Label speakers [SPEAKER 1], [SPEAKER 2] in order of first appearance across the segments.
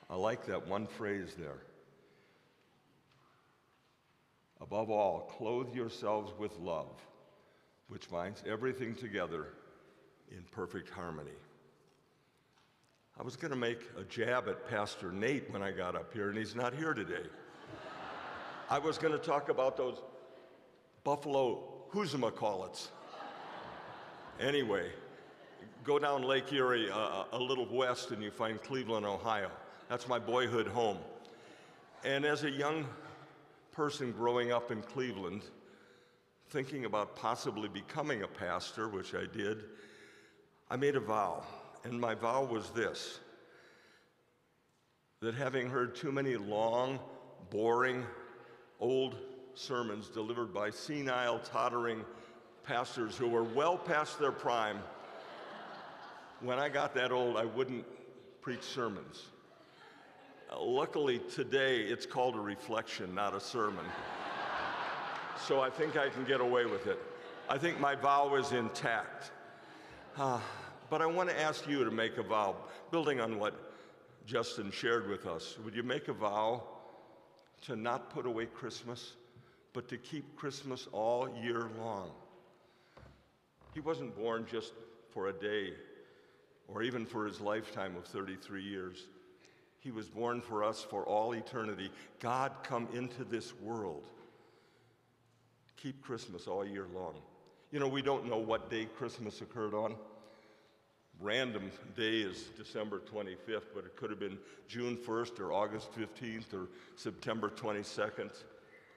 [SPEAKER 1] I like that one phrase there. Above all, clothe yourselves with love, which binds everything together in perfect harmony. I was going to make a jab at Pastor Nate when I got up here, and he's not here today. I was going to talk about those buffalo whoozamacallits. Anyway, go down Lake Erie a little west and you find Cleveland, Ohio. That's my boyhood home. And as a young person growing up in Cleveland, thinking about possibly becoming a pastor, which I did, I made a vow. And my vow was this, that having heard too many long, boring, old sermons delivered by senile, tottering pastors who were well past their prime, when I got that old, I wouldn't preach sermons. Luckily, today, it's called a reflection, not a sermon. So I think I can get away with it. I think my vow is intact. But I want to ask you to make a vow, building on what Justin shared with us. Would you make a vow to not put away Christmas, but to keep Christmas all year long? He wasn't born just for a day or even for his lifetime of 33 years. He was born for us for all eternity. God come into this world. Keep Christmas all year long. You know, we don't know what day Christmas occurred on. Random day is December 25th, but it could have been June 1st or August 15th or September 22nd,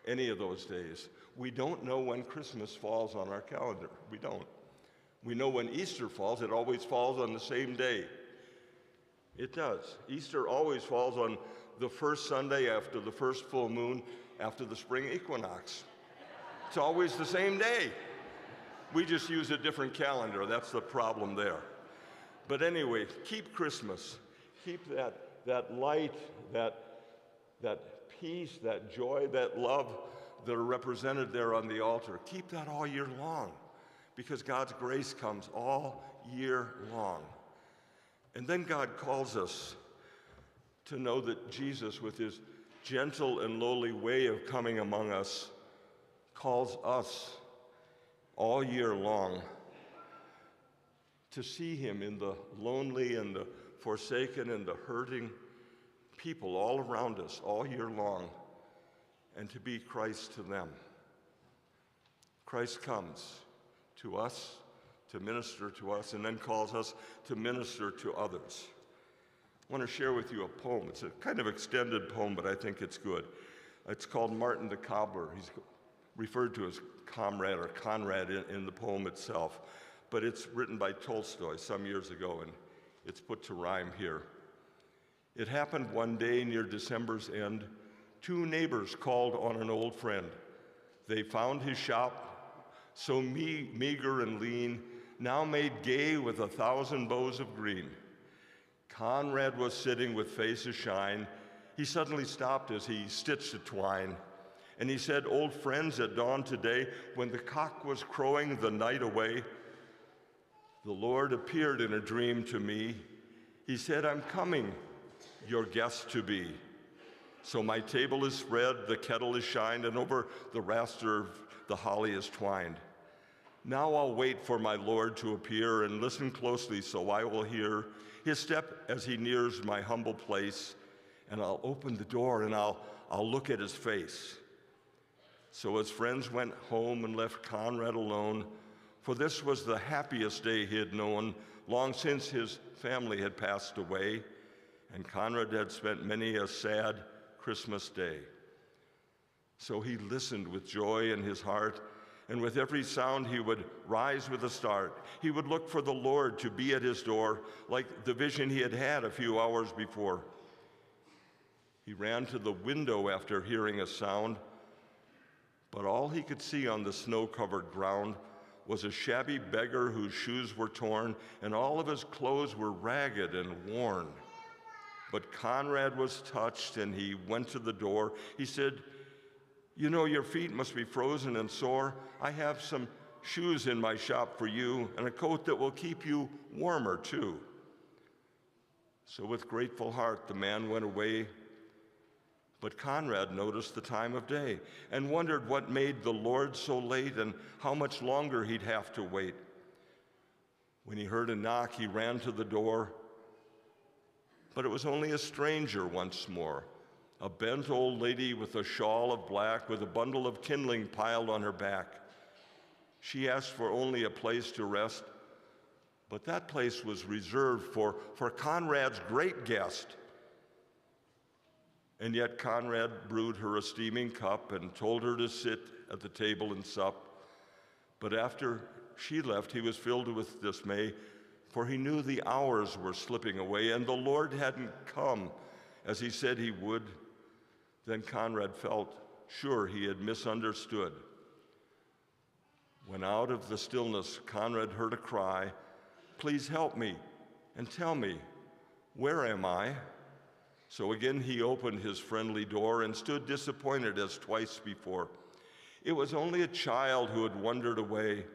[SPEAKER 1] any of those days. We don't know when Christmas falls on our calendar. We don't. We know when Easter falls. It always falls on the same day. It does. Easter always falls on the first Sunday after the first full moon after the spring equinox. It's always the same day. We just use a different calendar. That's the problem there. But anyway, keep Christmas. Keep that light, that peace, that joy, that love that are represented there on the altar. Keep that all year long, because God's grace comes all year long. And then God calls us to know that Jesus, with his gentle and lowly way of coming among us, calls us all year long to see him in the lonely and the forsaken and the hurting people all around us all year long, and to be Christ to them. Christ comes to us to minister to us, and then calls us to minister to others. I want to share with you a poem. It's a kind of extended poem, but I think it's good. It's called Martin the Cobbler. He's referred to as comrade or Conrad in the poem itself, but it's written by Tolstoy some years ago, and it's put to rhyme here. It happened one day near December's end. Two neighbors called on an old friend. They found his shop, so meager and lean, now made gay with 1,000 bows of green. Conrad was sitting with face ashine. He suddenly stopped as he stitched a twine. And he said, "Old friends, at dawn today, when the cock was crowing the night away, the Lord appeared in a dream to me. He said, 'I'm coming, your guest to be.' So my table is spread, the kettle is shined, and over the raster the holly is twined. Now I'll wait for my Lord to appear, and listen closely so I will hear his step as he nears my humble place, and I'll open the door and I'll look at his face." So his friends went home and left Conrad alone, for this was the happiest day he had known. Long since his family had passed away, and Conrad had spent many a sad Christmas day. So he listened with joy in his heart, and with every sound he would rise with a start. He would look for the Lord to be at his door, like the vision he had had a few hours before. He ran to the window after hearing a sound, but all he could see on the snow-covered ground was a shabby beggar whose shoes were torn, and all of his clothes were ragged and worn. But Conrad was touched, and he went to the door. He said, "You know, your feet must be frozen and sore. I have some shoes in my shop for you, and a coat that will keep you warmer, too." So with grateful heart, the man went away. But Conrad noticed the time of day and wondered what made the Lord so late and how much longer he'd have to wait. When he heard a knock, he ran to the door, but it was only a stranger once more, a bent old lady with a shawl of black with a bundle of kindling piled on her back. She asked for only a place to rest, but that place was reserved for Conrad's great guest. And yet Conrad brewed her a steaming cup and told her to sit at the table and sup. But after she left, he was filled with dismay, for he knew the hours were slipping away and the Lord hadn't come as he said he would. Then Conrad felt sure he had misunderstood. When out of the stillness, Conrad heard a cry, "Please help me and tell me, where am I?" So again he opened his friendly door and stood disappointed as twice before. It was only a child who had wandered away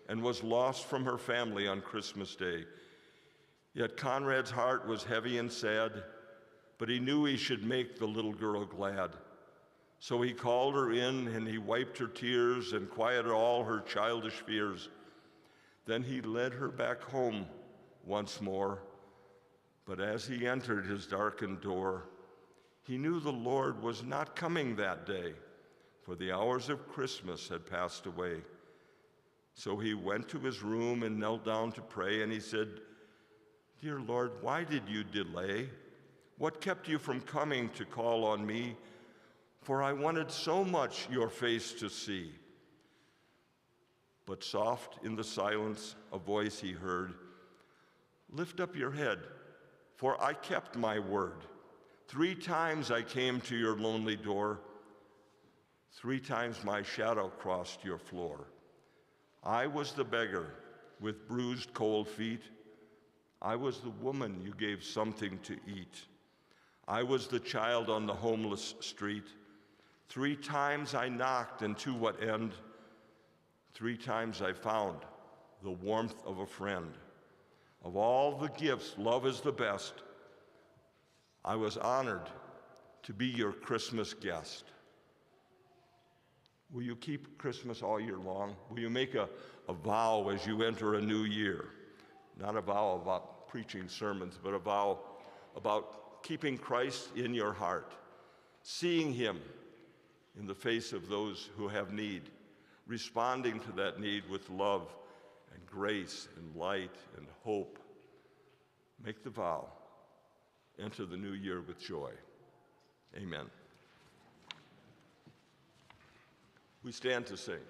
[SPEAKER 1] and was lost from her family on Christmas Day. Yet Conrad's heart was heavy and sad, but he knew he should make the little girl glad. So he called her in and he wiped her tears and quieted all her childish fears. Then he led her back home once more. But as he entered his darkened door, he knew the Lord was not coming that day, for the hours of Christmas had passed away. So he went to his room and knelt down to pray, and he said, "Dear Lord, why did you delay? What kept you from coming to call on me? For I wanted so much your face to see." But soft in the silence, a voice he heard, "Lift up your head, for I kept my word. 3 times I came to your lonely door. 3 times my shadow crossed your floor. I was the beggar with bruised cold feet. I was the woman you gave something to eat. I was the child on the homeless street. 3 times I knocked, and to what end? 3 times I found the warmth of a friend. Of all the gifts, love is the best. I was honored to be your Christmas guest." Will you keep Christmas all year long? Will you make a vow as you enter a new year? Not a vow about preaching sermons, but a vow about keeping Christ in your heart, seeing him in the face of those who have need, responding to that need with love and grace and light and hope. Make the vow. Enter the new year with joy. Amen. We stand to sing.